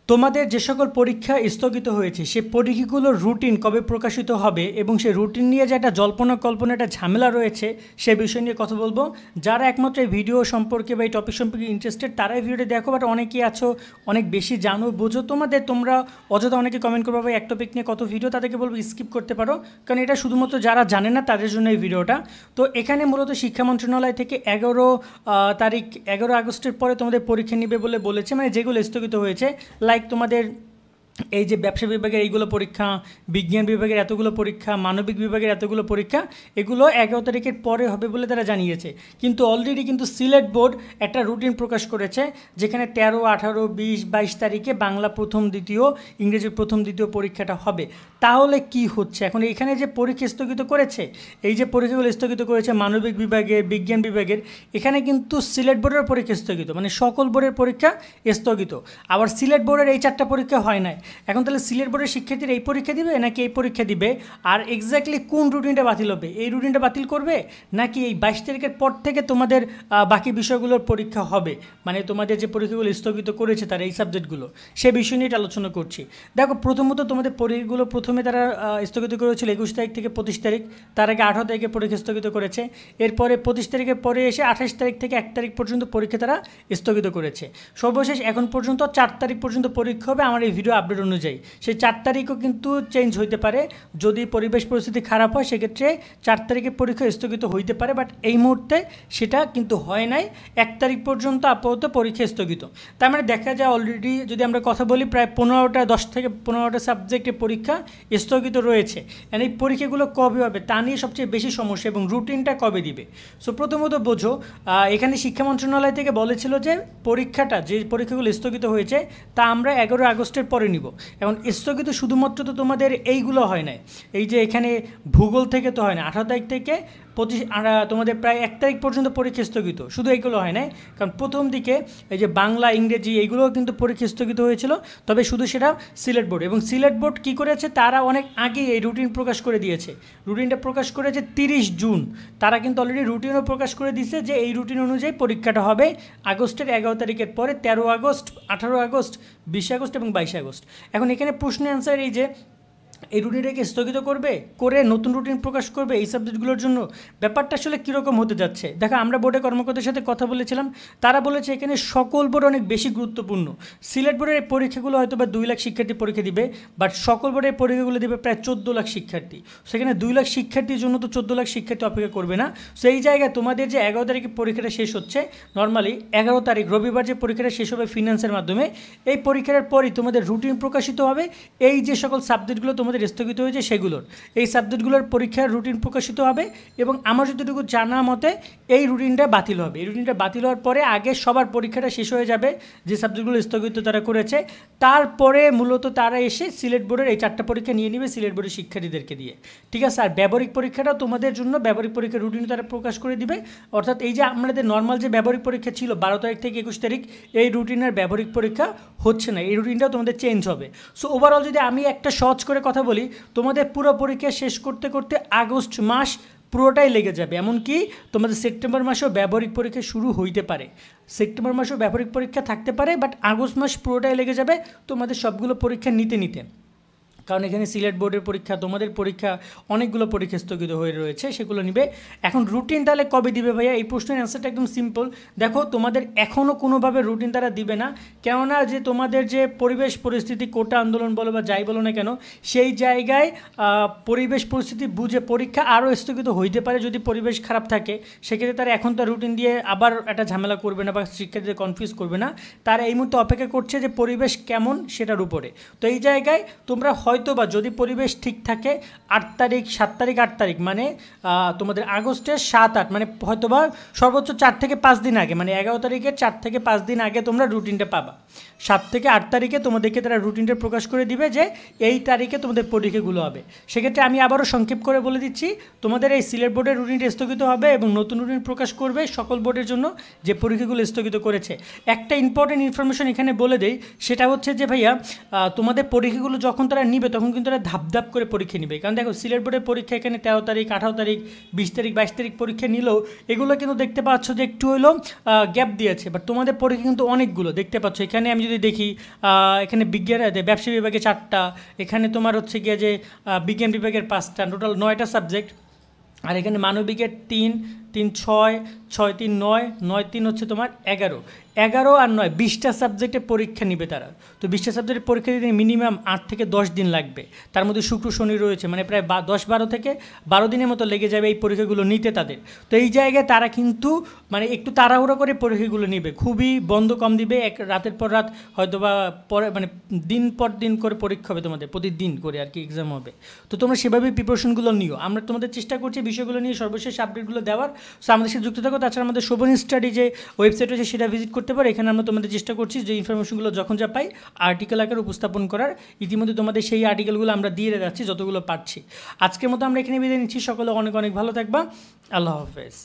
তোমাদের যে সকল পরীক্ষা স্থগিত হয়েছে সে পরীক্ষাগুলোর রুটিন কবে প্রকাশিত হবে এবং সেই রুটিন নিয়ে যে একটা জল্পনা কল্পনা একটা ঝামেলা রয়েছে সে বিষয় নিয়ে কথা বলবো। যারা একমাত্র এই ভিডিও সম্পর্কে বা এই টপিক সম্পর্কে ইন্টারেস্টেড তারাই ভিডিওটি দেখো, বাট অনেকেই আছো অনেক বেশি জানো বোঝো, তোমরা অযথা অনেকে কমেন্ট করবে ভাই এক টপিক নিয়ে কত ভিডিও, তাদেরকে বলবো স্কিপ করতে পারো, কারণ এটা শুধুমাত্র যারা জানে না তাদের জন্য এই ভিডিওটা। তো এখানে মূলত শিক্ষা মন্ত্রণালয় থেকে 11 আগস্টের পরে তোমাদের পরীক্ষা নেবে বলে বলেছে, মানে যেগুলো স্থগিত হয়েছে, লাইক তোমাদের এই যে ব্যবসা বিভাগের এইগুলো পরীক্ষা, বিজ্ঞান বিভাগের এতগুলো পরীক্ষা, মানবিক বিভাগের এতগুলো পরীক্ষা, এগুলো 11 তারিখের পরে হবে বলে তারা জানিয়েছে। কিন্তু অলরেডি কিন্তু সিলেট বোর্ড একটা রুটিন প্রকাশ করেছে যেখানে 13, 18, 20, 22 তারিখে বাংলা প্রথম দ্বিতীয়, ইংরেজি প্রথম দ্বিতীয় পরীক্ষাটা হবে। তাহলে কি হচ্ছে এখন এখানে যে পরীক্ষা স্থগিত করেছে, এই যে পরীক্ষাগুলো স্থগিত করেছে মানবিক বিভাগের, বিজ্ঞান বিভাগের, এখানে কিন্তু সিলেট বোর্ডের পরীক্ষা স্থগিত, মানে সকল বোর্ডের পরীক্ষা স্থগিত। আবার সিলেট বোর্ডের এই 4টা পরীক্ষা হয় নাই। এখন তাহলে সিলেট বোর্ডের শিক্ষার্থীরা এই পরীক্ষা দিবে নাকি এই পরীক্ষা দিবে, আর এক্স্যাক্টলি কোন রুটিনটা বাতিল হবে, এই রুটিনটা বাতিল করবে নাকি এই 22 তারিখের পর থেকে তোমাদের বাকি বিষয়গুলোর পরীক্ষা হবে, মানে তোমাদের যে পরীক্ষাগুলো স্থগিত করেছে তারা এই সাবজেক্টগুলো, সে বিষয় নিয়ে আলোচনা করছি। দেখো প্রথমত তোমাদের পরীক্ষাগুলো প্রথমে তারা স্থগিত করেছিল 21 তারিখ থেকে 25 তারিখ, তার আগে 18 তারিখে পরীক্ষা স্থগিত করেছে, এরপরে 25 তারিখের পরে এসে 28 তারিখ থেকে 1 তারিখ পর্যন্ত পরীক্ষা তারা স্থগিত করেছে। সর্বশেষ এখন পর্যন্ত 4 তারিখ পর্যন্ত পরীক্ষা হবে আমার এই ভিডিও আপডেট অনুযায়ী। সেই 4 তারিখও কিন্তু চেঞ্জ হইতে পারে, যদি পরিবেশ পরিস্থিতি খারাপ হয় সেক্ষেত্রে 4 তারিখে পরীক্ষা স্থগিত হইতে পারে, বাট এই মুহূর্তে সেটা কিন্তু হয় নাই। 1 তারিখ পর্যন্ত আপাতত পরীক্ষা স্থগিত। তার মানে দেখা যায় অলরেডি যদি আমরা কথা বলি প্রায় 10 থেকে 15টা সাবজেক্টে পরীক্ষা স্থগিত রয়েছে। আর এই পরীক্ষাগুলো কবে হবে তা নিয়ে সবচেয়ে বেশি সমস্যা, এবং রুটিনটা কবে দিবে। সো প্রথমত বোঝো, এখানে শিক্ষা মন্ত্রণালয় থেকে বলেছিল যে পরীক্ষাটা, যে পরীক্ষাগুলো স্থগিত হয়েছে তা আমরা 11 আগস্টের পরে নিব। এখন স্থগিত শুধুমাত্র তো তোমাদের এইগুলো হয় না, এই যে এখানে ভূগোল থেকে তো হয় না, 18 তারিখ থেকে তোমাদের প্রায় 1 তারিখ পর্যন্ত পরীক্ষা স্থগিত, শুধু এইগুলো হয় না, কারণ প্রথম দিকে এই যে বাংলা, ইংরেজি এইগুলোও কিন্তু পরীক্ষা স্থগিত হয়েছিল, তবে শুধু সেটা সিলেট বোর্ড। এবং সিলেট বোর্ড কী করেছে, তারা অনেক আগেই এই রুটিন প্রকাশ করে দিয়েছে। রুটিনটা প্রকাশ করেছে 30 জুন, তারা কিন্তু অলরেডি রুটিনও প্রকাশ করে দিয়েছে যে এই রুটিন অনুযায়ী পরীক্ষাটা হবে আগস্টের 11 তারিখের পরে, 13 আগস্ট, 18 আগস্ট, 20 আগস্ট এবং 22 আগস্ট। এখন এখানে প্রশ্নের অ্যান্সার এই যে এই রুটিনটাকে স্থগিত করবে, করে নতুন রুটিন প্রকাশ করবে এই সাবজেক্টগুলোর জন্য, ব্যাপারটা আসলে কীরকম হতে যাচ্ছে। দেখো আমরা বোর্ডের কর্মকর্তার সাথে কথা বলেছিলাম, তারা বলেছে এখানে সকল বোর্ড অনেক বেশি গুরুত্বপূর্ণ। সিলেট বোর্ডের পরীক্ষাগুলো হয়তো বা 2 লাখ শিক্ষার্থী পরীক্ষা দিবে, বাট সকল বোর্ডের পরীক্ষাগুলো দিবে প্রায় 14 লাখ শিক্ষার্থী। সেখানে 2 লাখ শিক্ষার্থীর জন্য তো 14 লাখ শিক্ষার্থী অপেক্ষা করবে না। সো এই জায়গায় তোমাদের যে 11 তারিখে পরীক্ষাটা শেষ হচ্ছে, নর্মালি 11 তারিখ রবিবার যে পরীক্ষাটা শেষ হবে ফিনান্সের মাধ্যমে, এই পরীক্ষার পরই তোমাদের রুটিন প্রকাশিত হবে। এই যে সকল সাবজেক্টগুলো তোমাদের স্থগিত হয়েছে সেগুলোর, এই সাবজেক্টগুলোর পরীক্ষার রুটিন প্রকাশিত হবে, এবং আমার যতটুকু জানা মতে এই রুটিনটা বাতিল হবে। এই রুটিনটা বাতিল হওয়ার পরে আগে সবার পরীক্ষাটা শেষ হয়ে যাবে যে সাবজেক্টগুলো স্থগিত তারা করেছে, তারপরে মূলত তারা এসে সিলেট বোর্ডের এই 4টা পরীক্ষা নিয়ে নেবে সিলেট বোর্ডের শিক্ষার্থীদেরকে দিয়ে, ঠিক আছে। আর ব্যবহারিক পরীক্ষাটাও তোমাদের জন্য ব্যবহারিক পরীক্ষার রুটিন তারা প্রকাশ করে দিবে, অর্থাৎ এই যে আমাদের নর্মাল যে ব্যবহারিক পরীক্ষা ছিল 12 তারিখ থেকে 21 তারিখ, এই রুটিনের ব্যবহারিক পরীক্ষা হচ্ছে না, এই রুটিনটাও তোমাদের চেঞ্জ হবে। সো ওভারঅল যদি আমি একটা সহজ করে কথা বলি, তোমাদের পুরো পরীক্ষা শেষ করতে করতে আগস্ট মাস পুরোটাই লেগে যাবে, এমনকি তোমাদের সেপ্টেম্বর মাসেও ব্যবহারিক পরীক্ষা শুরু হইতে পারে, সেপ্টেম্বর মাসেও ব্যবহারিক পরীক্ষা থাকতে পারে, বাট আগস্ট মাস পুরোটাই লেগে যাবে তোমাদের সবগুলো পরীক্ষা নিতে নিতে। কারণ এখানে সিলেট বোর্ডের পরীক্ষা, তোমাদের পরীক্ষা, অনেকগুলো পরীক্ষা স্থগিত হয়ে রয়েছে, সেগুলো নিবে। এখন রুটিন তাহলে কবে দিবে ভাইয়া, এই প্রশ্নের অ্যান্সারটা একদম সিম্পল। দেখো তোমাদের এখনও কোনোভাবে রুটিন তারা দিবে না, কেননা যে তোমাদের যে পরিবেশ পরিস্থিতি, কোটা আন্দোলন বলো বা যাই বলো না কেন, সেই জায়গায় পরিবেশ পরিস্থিতি বুঝে পরীক্ষা আরও স্থগিত হইতে পারে যদি পরিবেশ খারাপ থাকে। সেক্ষেত্রে তারা এখন তার রুটিন দিয়ে আবার একটা ঝামেলা করবে না বা শিক্ষার্থীদের কনফিউজ করবে না, তারা এই মুহূর্তে অপেক্ষা করছে যে পরিবেশ কেমন সেটার উপরে। তো এই জায়গায় তোমরা হয়তো বা যদি পরিবেশ ঠিক থাকে 8 তারিখ, 7 তারিখ, 8 তারিখ, মানে তোমাদের আগস্টের 7, 8, মানে হয়তো বা সর্বোচ্চ 4 থেকে 5 দিন আগে, মানে 11 তারিখের 4 থেকে 5 দিন আগে তোমরা রুটিনটা পাবা। 7 থেকে 8 তারিখে তোমাদেরকে তারা রুটিনটা প্রকাশ করে দিবে যে এই তারিখে তোমাদের পরীক্ষাগুলো হবে। সেক্ষেত্রে আমি আবারও সংক্ষেপ করে বলে দিচ্ছি, তোমাদের এই সিলেট বোর্ডের রুটিনটা স্থগিত হবে এবং নতুন রুটিন প্রকাশ করবে সকল বোর্ডের জন্য যে পরীক্ষাগুলো স্থগিত করেছে। একটা ইম্পর্টেন্ট ইনফরমেশন এখানে বলে দেই, সেটা হচ্ছে যে ভাইয়া তোমাদের পরীক্ষাগুলো যখন তারা নিবে নিবে তখন কিন্তু এরা ধাপ ধাপ করে পরীক্ষা নিবে। কারণ দেখো সিলেট বোর্ডের পরীক্ষা এখানে 13 তারিখ, 18 তারিখ, 20 তারিখ, 22 তারিখ পরীক্ষা নিলেও এগুলো কিন্তু দেখতে পাচ্ছ যে একটু হলেও গ্যাপ দিয়েছে। বাট তোমাদের পরীক্ষা কিন্তু অনেকগুলো দেখতে পাচ্ছ। এখানে আমি যদি দেখি এখানে বিজ্ঞান ব্যবসা বিভাগে 4টা, এখানে তোমার হচ্ছে গিয়ে যে বিজ্ঞান বিভাগের 5টা, টোটাল 9টা সাবজেক্ট। আর এখানে মানবিকের 3, 3, 6, 6, 3, 9, 9, 3 হচ্ছে তোমার 11, 11 আর 9 20টা সাবজেক্টে পরীক্ষা নিবে তারা। তো 20টা সাবজেক্টের পরীক্ষা দিতে মিনিমাম 8 থেকে 10 দিন লাগবে। তার মধ্যে শুক্র শনি রয়েছে, মানে প্রায় 10-12 থেকে 12 দিনের মতো লেগে যাবে এই পরীক্ষাগুলো নিতে তাদের। তো এই জায়গায় তারা কিন্তু মানে একটু তাড়াহুড়ো করে পরীক্ষাগুলো নিবে, খুবই বন্ধ কম দিবে, এক রাতের পর রাত হয়তো বা পরে মানে দিন পর দিন করে পরীক্ষা হবে তোমাদের, প্রতিদিন করে আর কি এক্সাম হবে। তো তোমরা সেভাবেই প্রিপারেশনগুলো নিও। আমরা তোমাদের চেষ্টা করছি বিষয়গুলো নিয়ে সর্বশেষ আপডেটগুলো দেওয়ার। সো আমাদের সাথে যুক্ত থাকো। তাছাড়া আমাদের শোভন স্টাডি যে ওয়েবসাইট রয়েছে সেটা ভিজিট করতে পারো। এখানে আমরা তোমাদের চেষ্টা করছি যে ইনফরমেশনগুলো যখন যা পাই আর্টিকেল আকারে উপস্থাপন করার। ইতিমধ্যে তোমাদের সেই আর্টিকেলগুলো আমরা দিয়ে যাচ্ছি যতগুলো পারছি। আজকের মতো আমরা এখানে বিদায় নিচ্ছি। সকলে অনেক অনেক ভালো থাকবা। আল্লাহ হাফেজ।